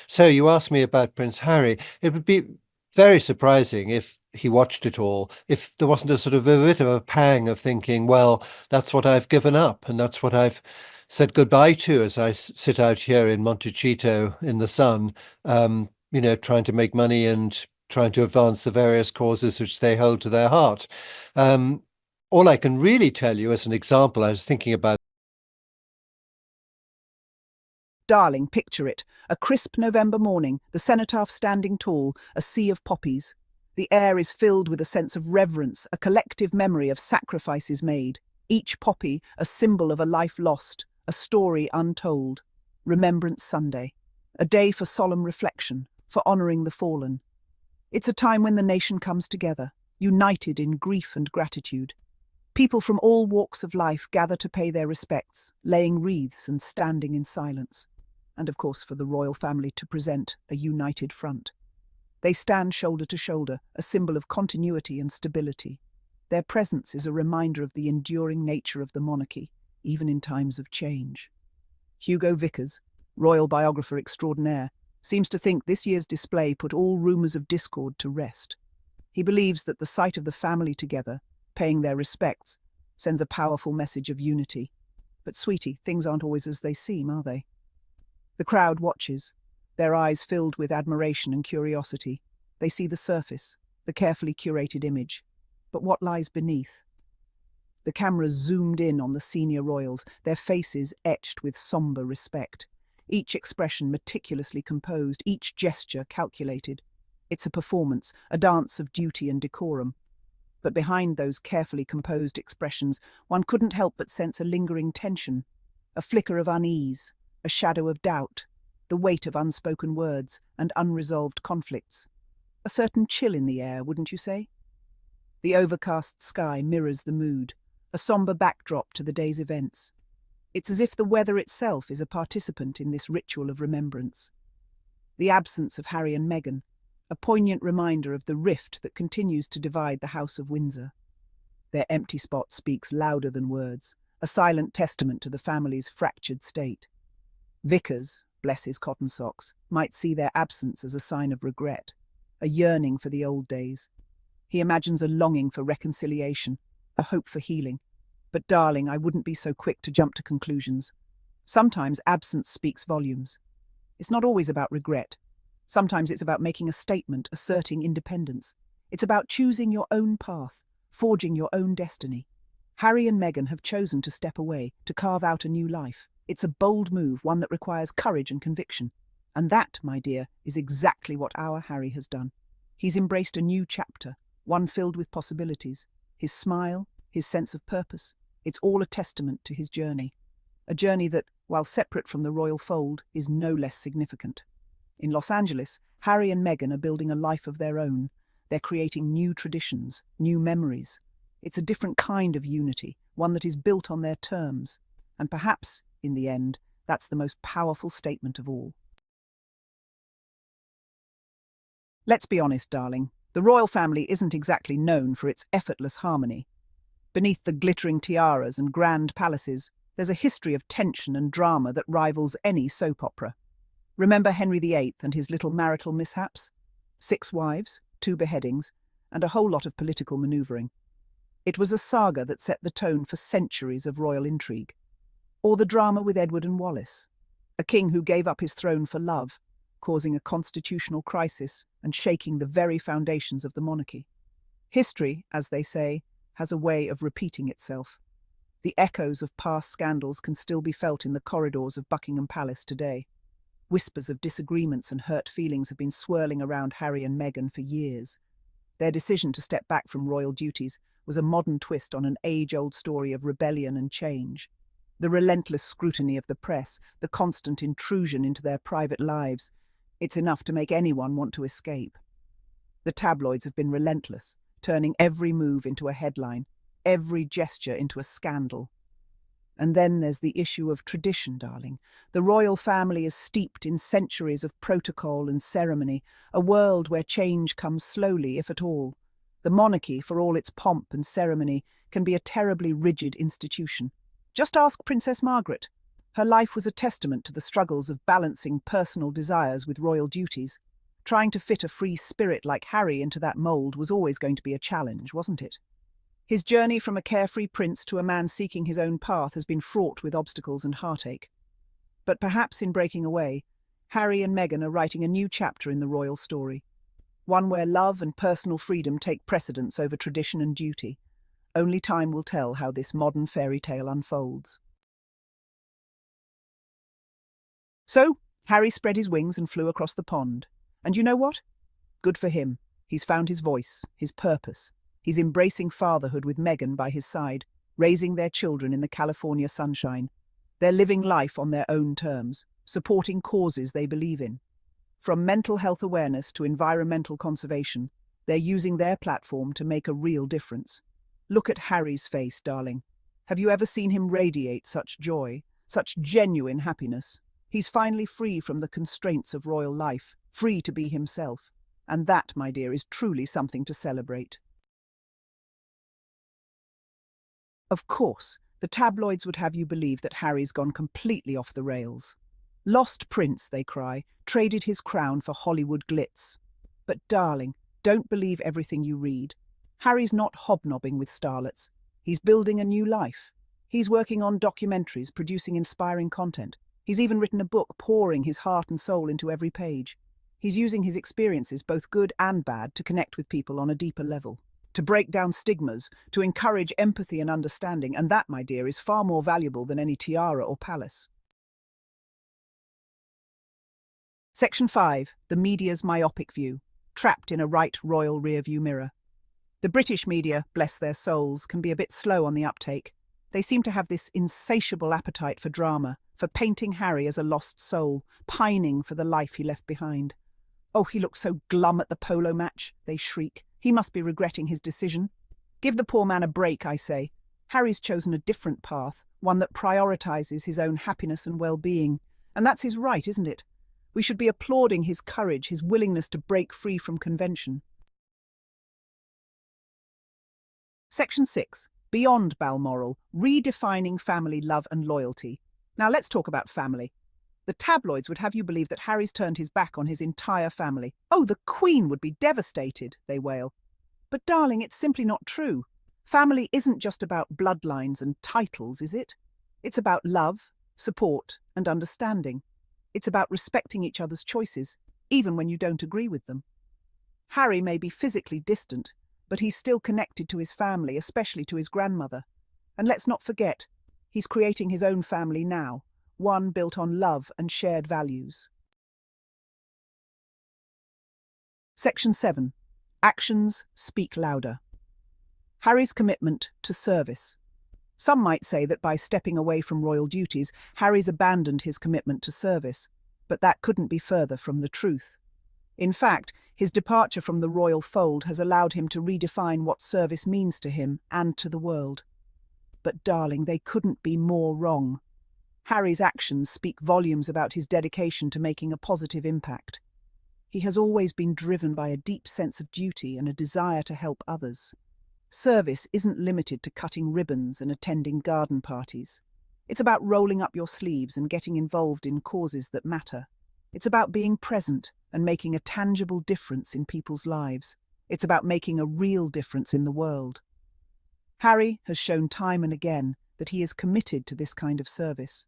So you asked me about Prince Harry. It would be very surprising if he watched it all, if there wasn't a sort of a bit of a pang of thinking, well, that's what I've given up and that's what I've said goodbye to as I sit out here in Montecito in the sun, trying to make money and trying to advance the various causes which they hold to their heart. Um, all I can really tell you as an example, I was thinking about. Darling, picture it. A crisp November morning, the cenotaph standing tall, a sea of poppies. The air is filled with a sense of reverence, a collective memory of sacrifices made. Each poppy a symbol of a life lost, a story untold. Remembrance Sunday. A day for solemn reflection, for honouring the fallen. It's a time when the nation comes together, united in grief and gratitude. People from all walks of life gather to pay their respects, laying wreaths and standing in silence. And of course for the royal family to present a united front. They stand shoulder to shoulder, a symbol of continuity and stability. Their presence is a reminder of the enduring nature of the monarchy, even in times of change. Hugo Vickers, royal biographer extraordinaire, seems to think this year's display put all rumours of discord to rest. He believes that the sight of the family together, paying their respects, sends a powerful message of unity. But sweetie, things aren't always as they seem, are they? The crowd watches, their eyes filled with admiration and curiosity. They see the surface, the carefully curated image. But what lies beneath? The cameras zoomed in on the senior royals, their faces etched with sombre respect. Each expression meticulously composed, each gesture calculated. It's a performance, a dance of duty and decorum. But behind those carefully composed expressions, one couldn't help but sense a lingering tension, a flicker of unease, a shadow of doubt, the weight of unspoken words and unresolved conflicts. A certain chill in the air, wouldn't you say? The overcast sky mirrors the mood, a sombre backdrop to the day's events. It's as if the weather itself is a participant in this ritual of remembrance. The absence of Harry and Meghan, a poignant reminder of the rift that continues to divide the House of Windsor. Their empty spot speaks louder than words, a silent testament to the family's fractured state. Vickers, bless his cotton socks, might see their absence as a sign of regret, a yearning for the old days. He imagines a longing for reconciliation, a hope for healing. But darling, I wouldn't be so quick to jump to conclusions. Sometimes absence speaks volumes. It's not always about regret. Sometimes it's about making a statement, asserting independence. It's about choosing your own path, forging your own destiny. Harry and Meghan have chosen to step away, to carve out a new life. It's a bold move, one that requires courage and conviction. And that, my dear, is exactly what our Harry has done. He's embraced a new chapter, one filled with possibilities. His smile, his sense of purpose, it's all a testament to his journey. A journey that, while separate from the royal fold, is no less significant. In Los Angeles, Harry and Meghan are building a life of their own. They're creating new traditions, new memories. It's a different kind of unity, one that is built on their terms. And perhaps, in the end, that's the most powerful statement of all. Let's be honest, darling. The royal family isn't exactly known for its effortless harmony. Beneath the glittering tiaras and grand palaces, there's a history of tension and drama that rivals any soap opera. Remember Henry VIII and his little marital mishaps? 6 wives, 2 beheadings, and a whole lot of political manoeuvring. It was a saga that set the tone for centuries of royal intrigue. Or the drama with Edward and Wallis, a king who gave up his throne for love, causing a constitutional crisis and shaking the very foundations of the monarchy. History, as they say, has a way of repeating itself. The echoes of past scandals can still be felt in the corridors of Buckingham Palace today. Whispers of disagreements and hurt feelings have been swirling around Harry and Meghan for years. Their decision to step back from royal duties was a modern twist on an age-old story of rebellion and change. The relentless scrutiny of the press, the constant intrusion into their private lives, it's enough to make anyone want to escape. The tabloids have been relentless, turning every move into a headline, every gesture into a scandal. And then there's the issue of tradition, darling. The royal family is steeped in centuries of protocol and ceremony, a world where change comes slowly, if at all. The monarchy, for all its pomp and ceremony, can be a terribly rigid institution. Just ask Princess Margaret. Her life was a testament to the struggles of balancing personal desires with royal duties. Trying to fit a free spirit like Harry into that mould was always going to be a challenge, wasn't it? His journey from a carefree prince to a man seeking his own path has been fraught with obstacles and heartache. But perhaps in breaking away, Harry and Meghan are writing a new chapter in the royal story. One where love and personal freedom take precedence over tradition and duty. Only time will tell how this modern fairy tale unfolds. So, Harry spread his wings and flew across the pond. And you know what? Good for him. He's found his voice, his purpose. He's embracing fatherhood with Meghan by his side, raising their children in the California sunshine. They're living life on their own terms, supporting causes they believe in. From mental health awareness to environmental conservation, they're using their platform to make a real difference. Look at Harry's face, darling. Have you ever seen him radiate such joy, such genuine happiness? He's finally free from the constraints of royal life, free to be himself. And that, my dear, is truly something to celebrate. Of course, the tabloids would have you believe that Harry's gone completely off the rails. Lost prince, they cry, traded his crown for Hollywood glitz. But darling, don't believe everything you read. Harry's not hobnobbing with starlets. He's building a new life. He's working on documentaries, producing inspiring content. He's even written a book, pouring his heart and soul into every page. He's using his experiences, both good and bad, to connect with people on a deeper level, to break down stigmas, to encourage empathy and understanding, and that, my dear, is far more valuable than any tiara or palace. Section 5. The media's myopic view, trapped in a right royal rearview mirror. The British media, bless their souls, can be a bit slow on the uptake. They seem to have this insatiable appetite for drama, for painting Harry as a lost soul, pining for the life he left behind. "Oh, he looks so glum at the polo match," they shriek. "He must be regretting his decision." Give the poor man a break, I say. Harry's chosen a different path, one that prioritizes his own happiness and well-being. And that's his right, isn't it? We should be applauding his courage, his willingness to break free from convention. Section 6. Beyond Balmoral, redefining family love and loyalty. Now let's talk about family. The tabloids would have you believe that Harry's turned his back on his entire family. "Oh, the Queen would be devastated," they wail. But darling, it's simply not true. Family isn't just about bloodlines and titles, is it? It's about love, support, and understanding. It's about respecting each other's choices, even when you don't agree with them. Harry may be physically distant, but he's still connected to his family, especially to his grandmother. And let's not forget, he's creating his own family now, one built on love and shared values. Section 7. Actions speak louder. Harry's commitment to service. Some might say that by stepping away from royal duties, Harry's abandoned his commitment to service, but that couldn't be further from the truth. In fact, his departure from the royal fold has allowed him to redefine what service means to him and to the world. But darling, they couldn't be more wrong. Harry's actions speak volumes about his dedication to making a positive impact. He has always been driven by a deep sense of duty and a desire to help others. Service isn't limited to cutting ribbons and attending garden parties. It's about rolling up your sleeves and getting involved in causes that matter. It's about being present and making a tangible difference in people's lives. It's about making a real difference in the world. Harry has shown time and again that he is committed to this kind of service.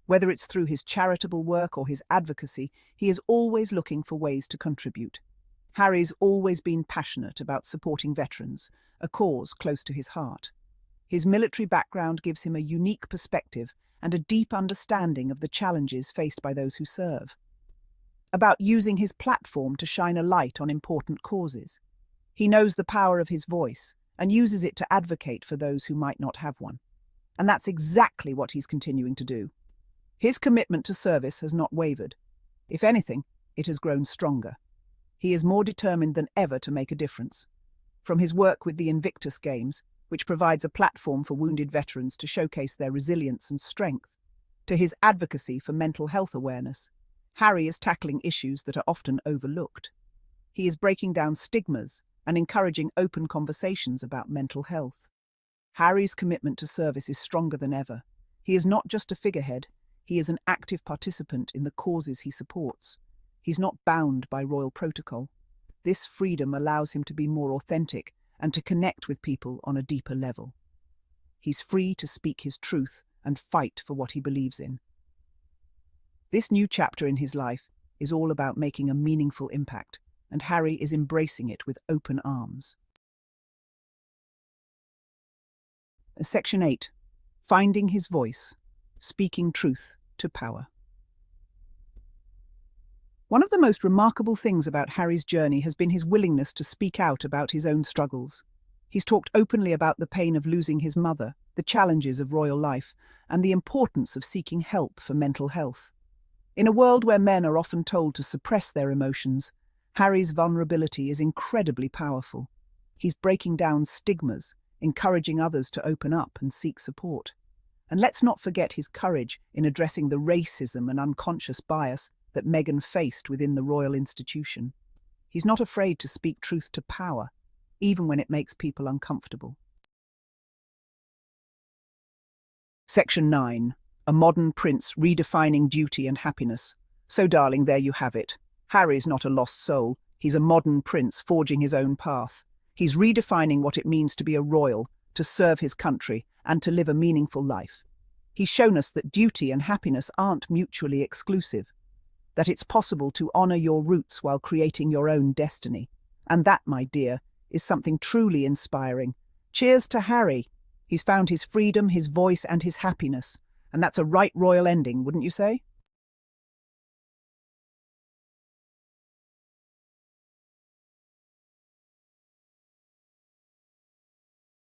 Whether it's through his charitable work or his advocacy, he is always looking for ways to contribute. Harry's always been passionate about supporting veterans, a cause close to his heart. His military background gives him a unique perspective and a deep understanding of the challenges faced by those who serve. About using his platform to shine a light on important causes. He knows the power of his voice and uses it to advocate for those who might not have one. And that's exactly what he's continuing to do. His commitment to service has not wavered. If anything, it has grown stronger. He is more determined than ever to make a difference. From his work with the Invictus Games, which provides a platform for wounded veterans to showcase their resilience and strength, to his advocacy for mental health awareness, Harry is tackling issues that are often overlooked. He is breaking down stigmas and encouraging open conversations about mental health. Harry's commitment to service is stronger than ever. He is not just a figurehead, He is an active participant in the causes he supports. He's not bound by royal protocol. This freedom allows him to be more authentic and to connect with people on a deeper level. He's free to speak his truth and fight for what he believes in. This new chapter in his life is all about making a meaningful impact, and Harry is embracing it with open arms. Section 8. Finding his voice, speaking truth to power. One of the most remarkable things about Harry's journey has been his willingness to speak out about his own struggles. He's talked openly about the pain of losing his mother, the challenges of royal life, and the importance of seeking help for mental health. In a world where men are often told to suppress their emotions, Harry's vulnerability is incredibly powerful. He's breaking down stigmas, encouraging others to open up and seek support. And let's not forget his courage in addressing the racism and unconscious bias that Meghan faced within the royal institution. He's not afraid to speak truth to power, even when it makes people uncomfortable. Section 9. A modern prince redefining duty and happiness. So, darling, there you have it. Harry's not a lost soul. He's a modern prince forging his own path. He's redefining what it means to be a royal, to serve his country, and to live a meaningful life. He's shown us that duty and happiness aren't mutually exclusive, that it's possible to honour your roots while creating your own destiny. And that, my dear, is something truly inspiring. Cheers to Harry. He's found his freedom, his voice, and his happiness. And that's a right royal ending, wouldn't you say?